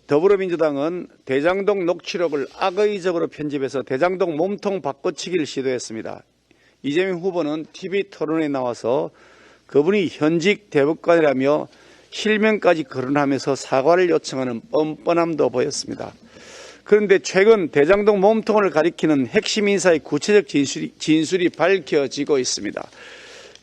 더불어민주당은 대장동 녹취록을 악의적으로 편집해서 대장동 몸통 바꿔치기를 시도했습니다. 이재명 후보는 TV 토론에 나와서 그분이 현직 대법관이라며 실명까지 거론하면서 사과를 요청하는 뻔뻔함도 보였습니다. 그런데 최근 대장동 몸통을 가리키는 핵심 인사의 구체적 진술이 밝혀지고 있습니다.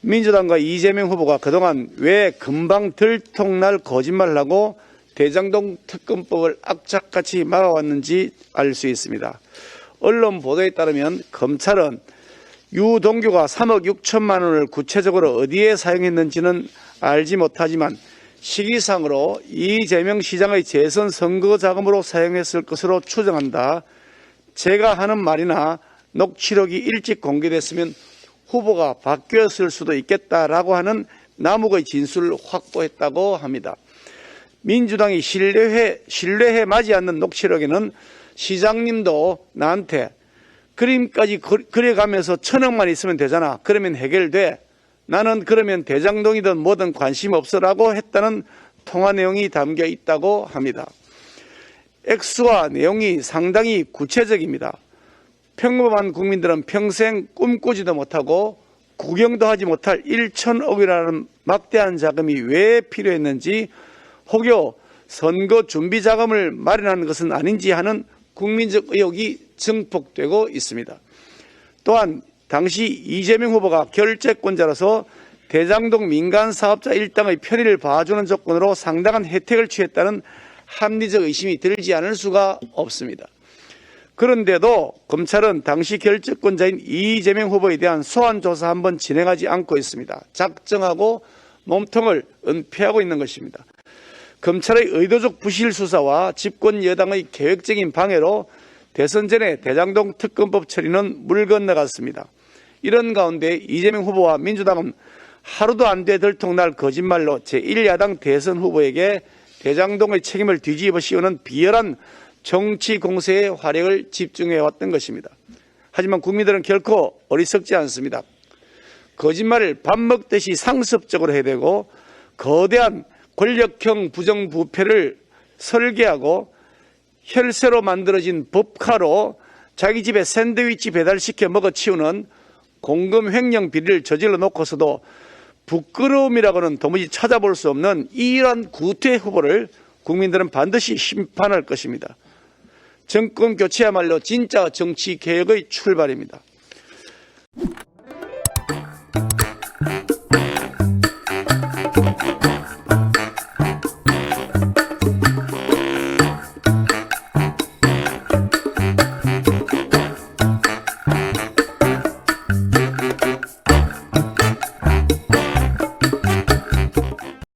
민주당과 이재명 후보가 그동안 왜 금방 들통날 거짓말을 하고 대장동 특검법을 악착같이 막아왔는지 알 수 있습니다. 언론 보도에 따르면 검찰은 유동규가 3억 6천만 원을 구체적으로 어디에 사용했는지는 알지 못하지만 시기상으로 이재명 시장의 재선 선거 자금으로 사용했을 것으로 추정한다. 제가 하는 말이나 녹취록이 일찍 공개됐으면 후보가 바뀌었을 수도 있겠다라고 하는 남욱의 진술을 확보했다고 합니다. 민주당이 신뢰해 마지 않는 녹취록에는 시장님도 나한테 그림까지 그려가면서 1,000억만 있으면 되잖아. 그러면 해결돼. 나는 그러면 대장동이든 뭐든 관심 없어라고 했다는 통화 내용이 담겨 있다고 합니다. 액수와 내용이 상당히 구체적입니다. 평범한 국민들은 평생 꿈꾸지도 못하고 구경도 하지 못할 1,000억이라는 막대한 자금이 왜 필요했는지 혹여 선거 준비 자금을 마련하는 것은 아닌지 하는 국민적 의혹이 증폭되고 있습니다. 또한 당시 이재명 후보가 결재권자로서 대장동 민간 사업자 일당의 편의를 봐주는 조건으로 상당한 혜택을 취했다는 합리적 의심이 들지 않을 수가 없습니다. 그런데도 검찰은 당시 결재권자인 이재명 후보에 대한 소환 조사 한번 진행하지 않고 있습니다. 작정하고 몸통을 은폐하고 있는 것입니다. 검찰의 의도적 부실 수사와 집권 여당의 계획적인 방해로 대선 전에 대장동 특검법 처리는 물 건너갔습니다. 이런 가운데 이재명 후보와 민주당은 하루도 안 돼 들통날 거짓말로 제1야당 대선 후보에게 대장동의 책임을 뒤집어 씌우는 비열한 정치 공세의 활약을 집중해왔던 것입니다. 하지만 국민들은 결코 어리석지 않습니다. 거짓말을 밥 먹듯이 상습적으로 해대고 거대한 권력형 부정부패를 설계하고 혈세로 만들어진 법카로 자기 집에 샌드위치 배달시켜 먹어치우는 공금 횡령 비리를 저질러 놓고서도 부끄러움이라고는 도무지 찾아볼 수 없는 이러한 구태 후보를 국민들은 반드시 심판할 것입니다. 정권 교체야말로 진짜 정치 개혁의 출발입니다.